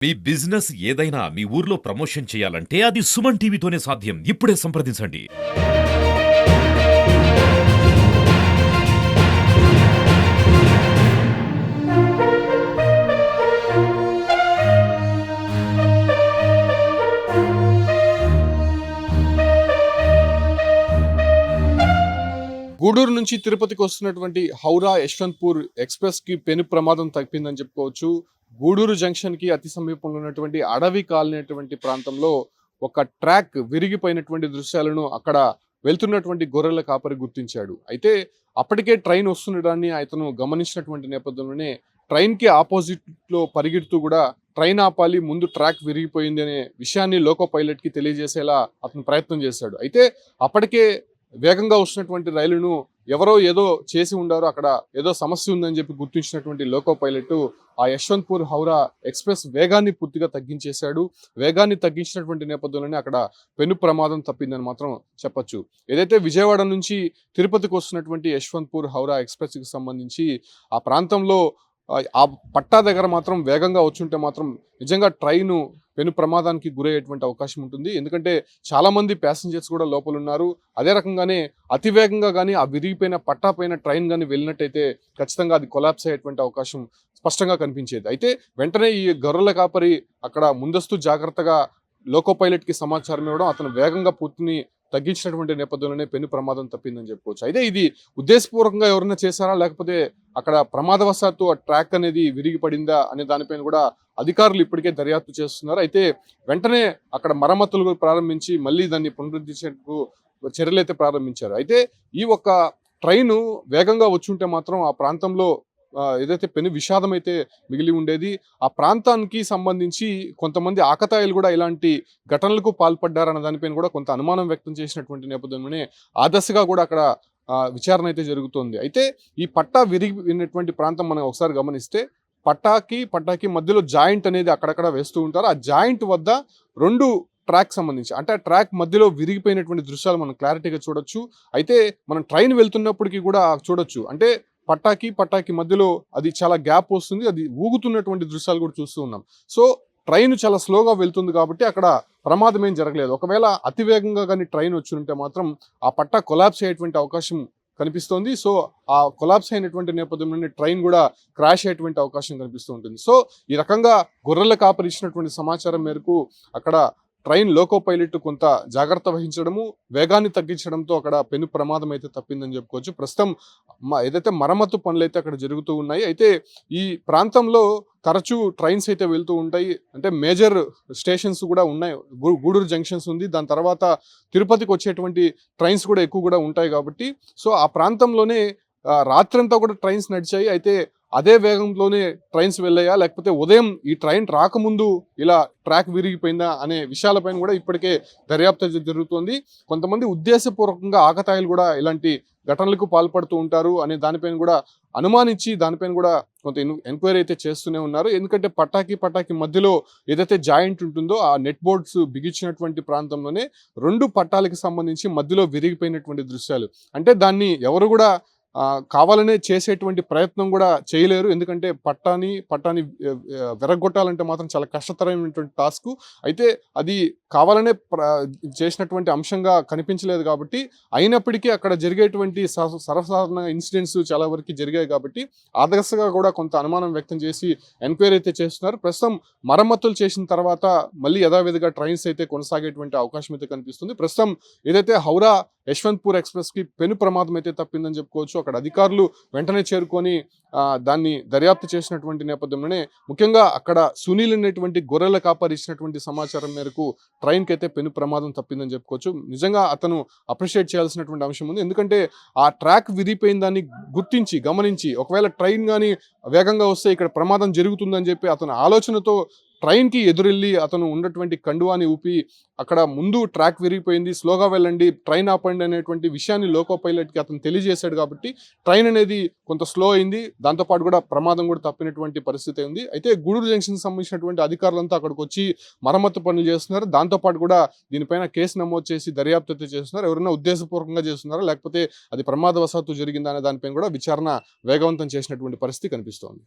మీ business ఏదైనా మీ ఊర్లో promotion చేయాలంటే అది సుమన్ టీవీతోనే సాధ్యం. ఇప్పుడే సంప్రదించండి. గూడూరు నుంచి తిరుపతికి వస్తున్నటువంటి హౌరా యశ్వంత్పూర్ ఎక్స్‌ప్రెస్ కి పెను ప్రమాదం తప్పిందని చెప్పుకోవచ్చు. గూడూరు జంక్షన్ కి అతి సమీపంలో ఉన్నటువంటి అడవి కాలనీ అనేటువంటి ప్రాంతంలో ఒక ట్రాక్ విరిగిపోయినటువంటి దృశ్యాలను అక్కడ వెళ్తున్నటువంటి గొర్రెల కాపరి గుర్తించాడు. అయితే అప్పటికే ట్రైన్ వస్తుండడాన్ని అతను గమనించినటువంటి నేపథ్యంలోనే ట్రైన్ కి ఆపోజిట్ లో పరిగెడుతూ కూడా ట్రైన్ ఆపాలి, ముందు ట్రాక్ విరిగిపోయింది అనే విషయాన్ని లోకో పైలట్ కి తెలియజేసేలా అతను ప్రయత్నం చేశాడు. అయితే అప్పటికే వేగంగా వస్తున్నటువంటి రైలును ఎవరో ఏదో చేసి ఉండారో, అక్కడ ఏదో సమస్య ఉందని చెప్పి గుర్తించినటువంటి లోకో పైలట్ ఆ యశ్వంత్పూర్ హౌరా ఎక్స్‌ప్రెస్ వేగాన్ని పూర్తిగా తగ్గించేశాడు. వేగాన్ని తగ్గించినటువంటి నేపథ్యంలోనే అక్కడ పెను ప్రమాదం తప్పిందని మాత్రం చెప్పొచ్చు. ఏదైతే విజయవాడ నుంచి తిరుపతికి వస్తున్నటువంటి యశ్వంత్పూర్ హౌరా ఎక్స్‌ప్రెస్‌కి సంబంధించి ఆ ప్రాంతంలో ఆ పట్టా దగ్గర మాత్రం వేగంగా వచ్చుంటే మాత్రం నిజంగా ట్రైను పెను ప్రమాదానికి గురయ్యేటువంటి అవకాశం ఉంటుంది. ఎందుకంటే చాలా మంది ప్యాసింజర్స్ కూడా లోపల ఉన్నారు. అదే రకంగానే అతివేగంగా కానీ ఆ విరిగిపోయిన పట్టా పైన ట్రైన్ కానీ వెళ్ళినట్టయితే ఖచ్చితంగా అది కొలాప్స్ అయ్యేటువంటి అవకాశం స్పష్టంగా కనిపించేది. అయితే వెంటనే ఈ గొర్రెల కాపరి అక్కడ ముందస్తు జాగ్రత్తగా లోకో పైలట్ కి సమాచారం ఇవ్వడం, అతను వేగంగా పూర్తిని తగ్గించినటువంటి నేపథ్యంలోనే పెను ప్రమాదం తప్పిందని చెప్పుకోవచ్చు. అయితే ఇది ఉద్దేశపూర్వకంగా ఎవరైనా చేశారా, లేకపోతే అక్కడ ప్రమాదవశాత్తు ఆ ట్రాక్ అనేది విరిగి పడిందా అనే దానిపైన కూడా అధికారులు ఇప్పటికే దర్యాప్తు చేస్తున్నారు. అయితే వెంటనే అక్కడ మరమ్మతులు ప్రారంభించి మళ్ళీ దాన్ని పునరుద్ధరించేందుకు చర్యలు అయితే ప్రారంభించారు. అయితే ఈ ఒక్క ట్రైను వేగంగా వచ్చుంటే మాత్రం ఆ ప్రాంతంలో ఏదైతే పెను విషాదం అయితే మిగిలి ఉండేది. ఆ ప్రాంతానికి సంబంధించి కొంతమంది ఆకతాయిలు కూడా ఇలాంటి ఘటనలకు పాల్పడ్డారన్న దానిపైన కూడా కొంత అనుమానం వ్యక్తం చేసినటువంటి నేపథ్యంలోనే ఆ దశగా కూడా అక్కడ విచారణ అయితే జరుగుతోంది. అయితే ఈ పట్టా విరిగినటువంటి ప్రాంతం మనం ఒకసారి గమనిస్తే పట్టాకి మధ్యలో జాయింట్ అనేది అక్కడక్కడ వేస్తూ ఉంటారు. ఆ జాయింట్ వద్ద 2 ట్రాక్ సంబంధించి, అంటే ఆ ట్రాక్ మధ్యలో విరిగిపోయినటువంటి దృశ్యాలు మనం క్లారిటీగా చూడొచ్చు. అయితే మనం ట్రైన్ వెళ్తున్నప్పటికీ కూడా చూడొచ్చు. అంటే పట్టాకి మధ్యలో అది చాలా గ్యాప్ వస్తుంది. అది ఊగుతున్నటువంటి దృశ్యాలు కూడా చూస్తూ ఉన్నాం. సో ట్రైన్ చాలా స్లోగా వెళ్తుంది కాబట్టి అక్కడ ప్రమాదం ఏం జరగలేదు. ఒకవేళ అతివేగంగా కానీ ట్రైన్ వచ్చి ఉంటే మాత్రం ఆ పట్టా కొలాప్స్ అయ్యేటువంటి అవకాశం కనిపిస్తోంది. సో ఆ కొలాప్స్ అయినటువంటి నేపథ్యంలోనే ట్రైన్ కూడా క్రాష్ అయ్యేటువంటి అవకాశం కనిపిస్తూ ఉంటుంది. సో ఈ రకంగా గొర్రెల కాపరి ఇచ్చినటువంటి సమాచారం మేరకు అక్కడ ట్రైన్ లోకో పైలట్ కొంత జాగ్రత్త వహించడము, వేగాన్ని తగ్గించడంతో అక్కడ పెను ప్రమాదం అయితే తప్పిందని చెప్పుకోవచ్చు. ప్రస్తుతం ఏదైతే మరమ్మతు పనులు అయితే అక్కడ జరుగుతూ ఉన్నాయి. అయితే ఈ ప్రాంతంలో తరచూ ట్రైన్స్ అయితే వెళ్తూ ఉంటాయి. అంటే మేజర్ స్టేషన్స్ కూడా ఉన్నాయి. గూడూరు జంక్షన్స్ ఉంది, దాని తర్వాత తిరుపతికి వచ్చేటువంటి ట్రైన్స్ కూడా ఎక్కువ కూడా ఉంటాయి కాబట్టి సో ఆ ప్రాంతంలోనే రాత్రంతా కూడా ట్రైన్స్ నడిచాయి. అయితే అదే వేగంలోనే ట్రైన్స్ వెళ్ళాయా, లేకపోతే ఉదయం ఈ ట్రైన్ రాకముందు ఇలా ట్రాక్ విరిగిపోయిందా అనే విషయాలపైన కూడా ఇప్పటికే దర్యాప్తు జరుగుతోంది. కొంతమంది ఉద్దేశపూర్వకంగా ఆకతాయిలు కూడా ఇలాంటి ఘటనలకు పాల్పడుతూ ఉంటారు అనే దానిపైన కూడా అనుమానించి దానిపైన కూడా కొంత ఎంక్వైరీ అయితే చేస్తూనే ఉన్నారు. ఎందుకంటే పట్టాకి మధ్యలో ఏదైతే జాయింట్ ఉంటుందో ఆ నెట్ బోర్డ్స్ బిగించినటువంటి ప్రాంతంలోనే 2 పట్టాలకి సంబంధించి మధ్యలో విరిగిపోయినటువంటి దృశ్యాలు. అంటే దాన్ని ఎవరు కూడా కావాలనే చేసేటువంటి ప్రయత్నం కూడా చేయలేరు. ఎందుకంటే పట్టాని విరగొట్టాలంటే మాత్రం చాలా కష్టతరమైనటువంటి టాస్క్. అయితే అది కావాలనే చేసినటువంటి అంశంగా కనిపించలేదు కాబట్టి, అయినప్పటికీ అక్కడ జరిగేటువంటి సర్వసాధారణ ఇన్సిడెంట్స్ చాలా వరకు జరిగాయి కాబట్టి ఆ దశగా కూడా కొంత అనుమానం వ్యక్తం చేసి ఎంక్వైరీ అయితే చేస్తున్నారు. ప్రస్తుతం మరమ్మతులు చేసిన తర్వాత మళ్ళీ యథావిధిగా ట్రైన్స్ అయితే కొనసాగేటువంటి అవకాశం అయితే కనిపిస్తుంది. ప్రస్తుతం ఏదైతే హౌరా యశ్వంత్పూర్ ఎక్స్‌ప్రెస్ కి పెను ప్రమాదం అయితే తప్పిందని చెప్పుకోవచ్చు. అక్కడ అధికారులు వెంటనే చేరుకొని దాన్ని దర్యాప్తు చేసినటువంటి నేపథ్యంలోనే ముఖ్యంగా అక్కడ సునీల్ అనేటువంటి గొర్రెల కాపరి ఇచ్చినటువంటి సమాచారం మేరకు ట్రైన్కి అయితే పెను ప్రమాదం తప్పిందని చెప్పుకోవచ్చు. నిజంగా అతను అప్రిషియేట్ చేయాల్సినటువంటి అంశం ఉంది. ఎందుకంటే ఆ ట్రాక్ విరిగిపోయిన దాన్ని గమనించి ఒకవేళ ట్రైన్ కానీ వేగంగా వస్తే ఇక్కడ ప్రమాదం జరుగుతుందని చెప్పి అతని ఆలోచనతో ట్రైన్కి ఎదురెళ్ళి అతను ఉన్నటువంటి కండువాని ఊపి అక్కడ ముందు ట్రాక్ విరిగిపోయింది, స్లోగా వెళ్ళండి, ట్రైన్ ఆపండి అనేటువంటి విషయాన్ని లోకో పైలట్కి అతను తెలియజేశాడు కాబట్టి ట్రైన్ అనేది కొంత స్లో అయింది. దాంతోపాటు కూడా ప్రమాదం కూడా తప్పినటువంటి పరిస్థితి ఉంది. అయితే గూడూరు జంక్షన్ సంబంధించినటువంటి అధికారులంతా అక్కడికి వచ్చి మరమ్మతు పనులు చేస్తున్నారు. దాంతోపాటు కూడా దీనిపైన కేసు నమోదు చేసి దర్యాప్తు అయితే చేస్తున్నారు. ఎవరైనా ఉద్దేశపూర్వకంగా చేస్తున్నారా, లేకపోతే అది ప్రమాదవశాత్తు జరిగిందా అనే దానిపైన కూడా విచారణ వేగవంతం చేసినటువంటి పరిస్థితి కనిపిస్తోంది.